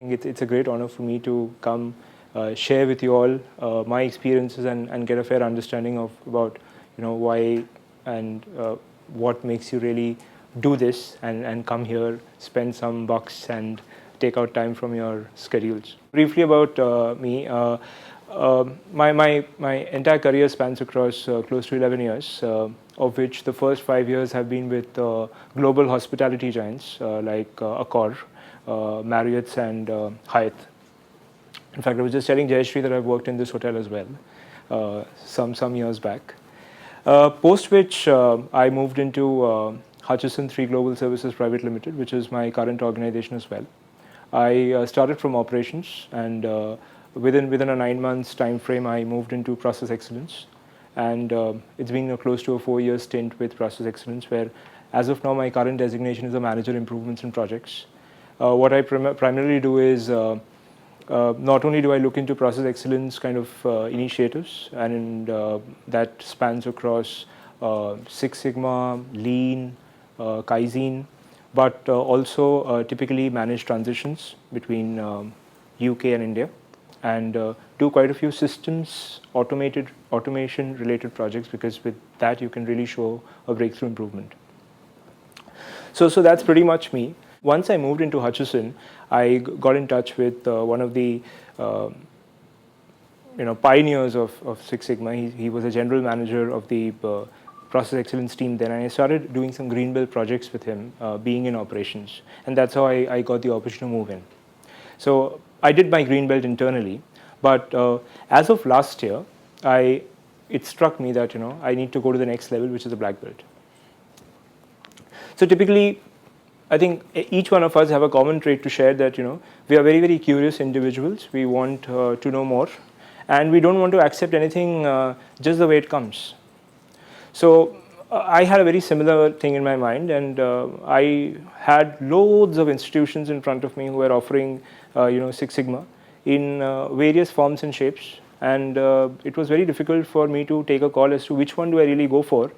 It's a great honor for me to come share with you all my experiences and get a fair understanding of about why and what makes you really do this and come here, spend some bucks and take out time from your schedules. Briefly about me, my entire career spans across close to 11 years, of which the first 5 years have been with global hospitality giants like Accor, Marriott's and Hyatt. In fact, I was just telling Jayashree that I've worked in this hotel as well some years back. Post which I moved into Hutchison 3 Global Services Private Limited, which is my current organization as well. I started from operations, and within a 9 months time frame, I moved into process excellence, and it's been close to a 4-year stint with process excellence, where as of now my current designation is a manager improvements and projects. What I primarily do is not only do I look into process excellence kind of initiatives, and that spans across Six Sigma, Lean, Kaizen, but also typically manage transitions between UK and India, and do quite a few systems automation related projects, because with that you can really show a breakthrough improvement. So that's pretty much me. Once I moved into Hutchison, I got in touch with one of the pioneers of Six Sigma. He was a general manager of the process excellence team then, and I started doing some green belt projects with him, being in operations, and that's how I got the opportunity to move in. So I did my green belt internally, but as of last year, it struck me that I need to go to the next level, which is a black belt. So typically, I think each one of us have a common trait to share, that we are very, very curious individuals. We want to know more, and we don't want to accept anything just the way it comes. So I had a very similar thing in my mind, and I had loads of institutions in front of me who were offering Six Sigma in various forms and shapes, and it was very difficult for me to take a call as to which one do I really go for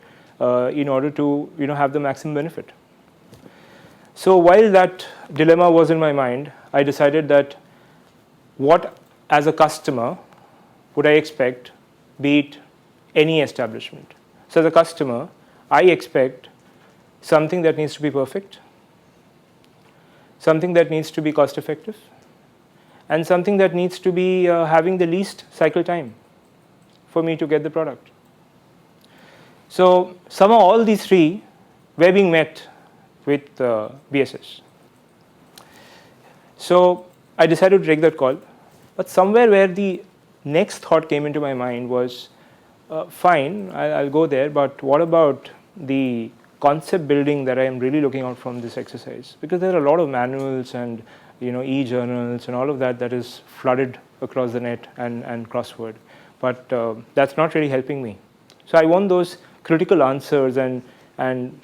in order to have the maximum benefit. So while that dilemma was in my mind, I decided that what as a customer would I expect, be it any establishment. So as a customer, I expect something that needs to be perfect, something that needs to be cost effective, and something that needs to be having the least cycle time for me to get the product. So somehow all these three were being met with BSS. So I decided to take that call, but somewhere where the next thought came into my mind was, fine, I'll go there, but what about the concept building that I am really looking out from this exercise? Because there are a lot of manuals and e-journals and all of that is flooded across the net and crossword, but that's not really helping me. So I want those critical answers and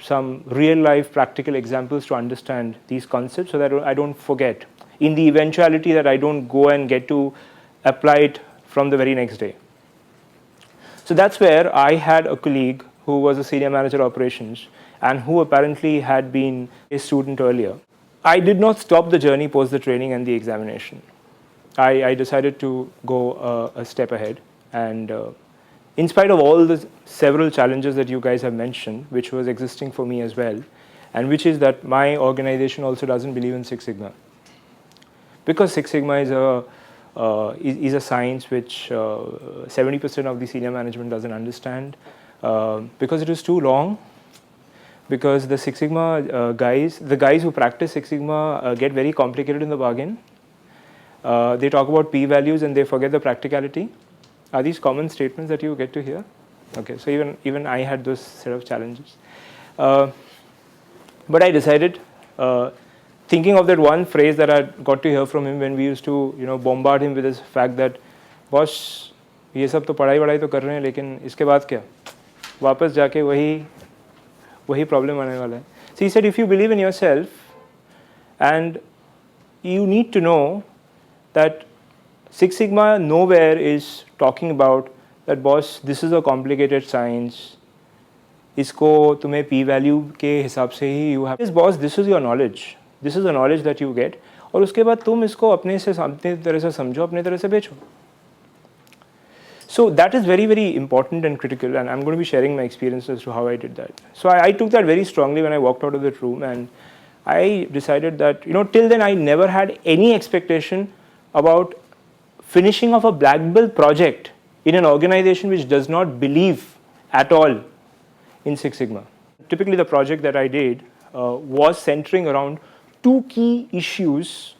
some real life practical examples to understand these concepts, so that I don't forget in the eventuality that I don't go and get to apply it from the very next day. So that's where I had a colleague who was a senior manager operations and who apparently had been a student earlier. I did not stop the journey post the training and the examination. I decided to go a step ahead, and in spite of all the several challenges that you guys have mentioned, which was existing for me as well, and which is that my organization also doesn't believe in Six Sigma. Because Six Sigma is a science which 70% of the senior management doesn't understand, because it is too long, because the Six Sigma the guys who practice Six Sigma get very complicated in the bargain. They talk about p-values and they forget the practicality. Are these common statements that you get to hear? Okay, so even I had those set of challenges. But I decided, thinking of that one phrase that I got to hear from him when we used to bombard him with this fact that, boss, ये सब तो पढ़ाई तो कर रहे हैं, लेकिन इसके बाद क्या? वापस जाके वही problem आने वाला है. So he said, if you believe in yourself, and you need to know that Six Sigma nowhere is talking about that, boss, this is a complicated science, इसको तुम्हें p value के हिसाब से ही you have. Yes, boss, this is your knowledge. This is the knowledge that you get. और उसके बाद तुम इसको अपने तरह से समझो, अपने तरह से बेचो. So that is very, very important and critical, and I'm going to be sharing my experience as to how I did that. So I took that very strongly when I walked out of that room, and I decided that, till then I never had any expectation about finishing off a black belt project in an organization which does not believe at all in Six Sigma. Typically the project that I did was centering around two key issues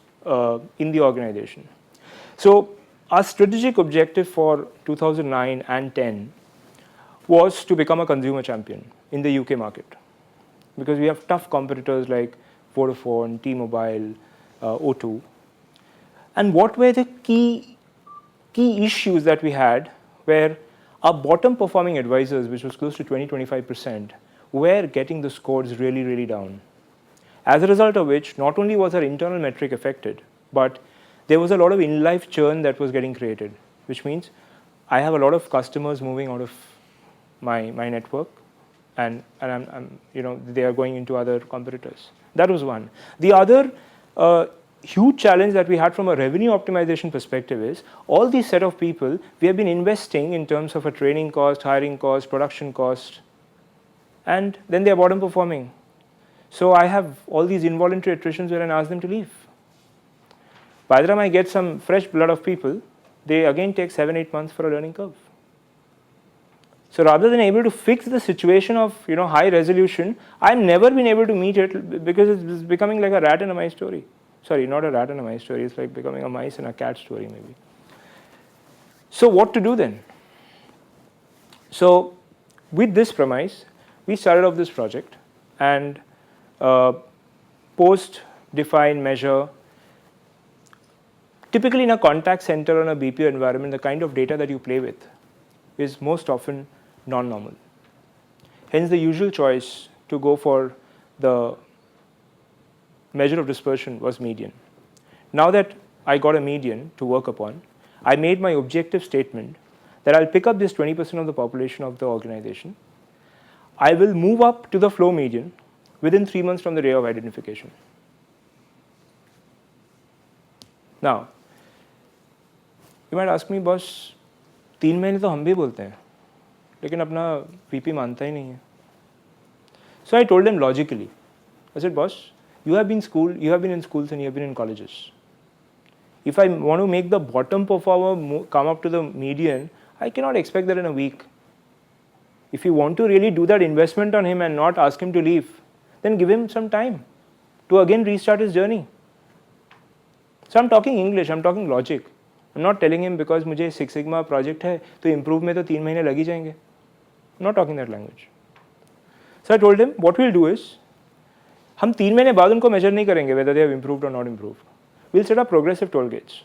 in the organization. So our strategic objective for 2009 and 10 was to become a consumer champion in the UK market, because we have tough competitors like Vodafone, T-Mobile, O2. And what were the key issues that we had, where our bottom performing advisors, which was close to 20-25%, were getting the scores really, really down. As a result of which, not only was our internal metric affected, but there was a lot of in-life churn that was getting created, which means I have a lot of customers moving out of my network, and I'm they are going into other competitors. That was one. The other huge challenge that we had from a revenue optimization perspective is all these set of people we have been investing in terms of a training cost, hiring cost, production cost, and then they are bottom performing. So I have all these involuntary attritions where I ask them to leave. By the time I get some fresh blood of people, they again take 7-8 months for a learning curve. So rather than able to fix the situation of high resolution, I've never been able to meet it, because it's becoming like a rat and a mice story. Sorry, not a rat and a mice story, it's like becoming a mice and a cat story maybe. So what to do then? So with this premise, we started off this project, and post, define, measure. Typically in a contact center or in a BPO environment, the kind of data that you play with is most often non-normal. Hence the usual choice to go for the measure of dispersion was median. Now that I got a median to work upon, I made my objective statement that I'll pick up this 20% of the population of the organization. I will move up to the flow median within 3 months from the day of identification. Now, you might ask me, boss, 3 महीने तो हम भी बोलते हैं, लेकिन अपना VP मानता ही नहीं है. So I told him logically. I said, boss, you have been in schools and you have been in colleges. If I want to make the bottom performer come up to the median, I cannot expect that in a week. If you want to really do that investment on him and not ask him to leave, then give him some time to again restart his journey. So I'm talking English, I'm talking logic. I'm not telling him because मुझे Six Sigma project है तो improve में तो 3 महीने लग ही जाएंगे. I'm not talking that language. So I told him what we'll do is, हम 3 महीने बाद उनको measure नहीं करेंगे whether they have improved or not improved. We'll set up progressive toll gates,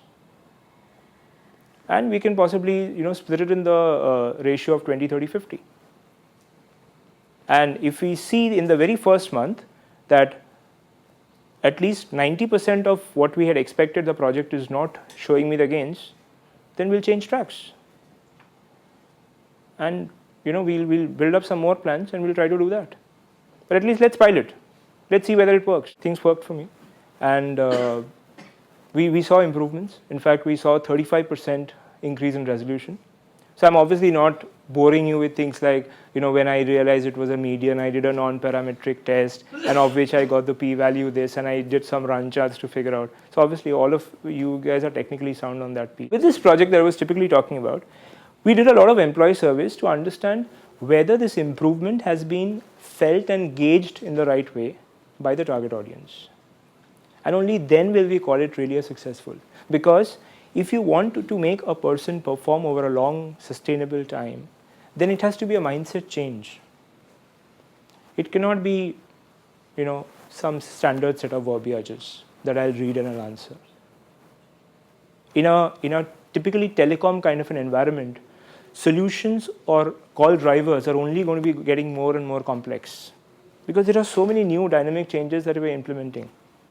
and we can possibly split it in the ratio of 20, 30, 50. And if we see in the very first month that at least 90% of what we had expected the project is not showing me the gains, then we'll change tracks. And we'll build up some more plans and we'll try to do that. But at least let's pilot. Let's see whether it works. Things worked for me, and we saw improvements. In fact, we saw 35% increase in resolution. So I'm obviously not boring you with things like, when I realized it was a median, I did a non-parametric test, and of which I got the p-value this, and I did some run charts to figure out. So obviously all of you guys are technically sound on that piece. With this project that I was typically talking about, we did a lot of employee surveys to understand whether this improvement has been felt and gauged in the right way by the target audience. And only then will we call it really a successful. Because if you want to make a person perform over a long, sustainable time, then it has to be a mindset change. It cannot be, some standard set of verbiages that I'll read and I'll answer. In a typically telecom kind of an environment, solutions or call drivers are only going to be getting more and more complex, because there are so many new dynamic changes that we're implementing.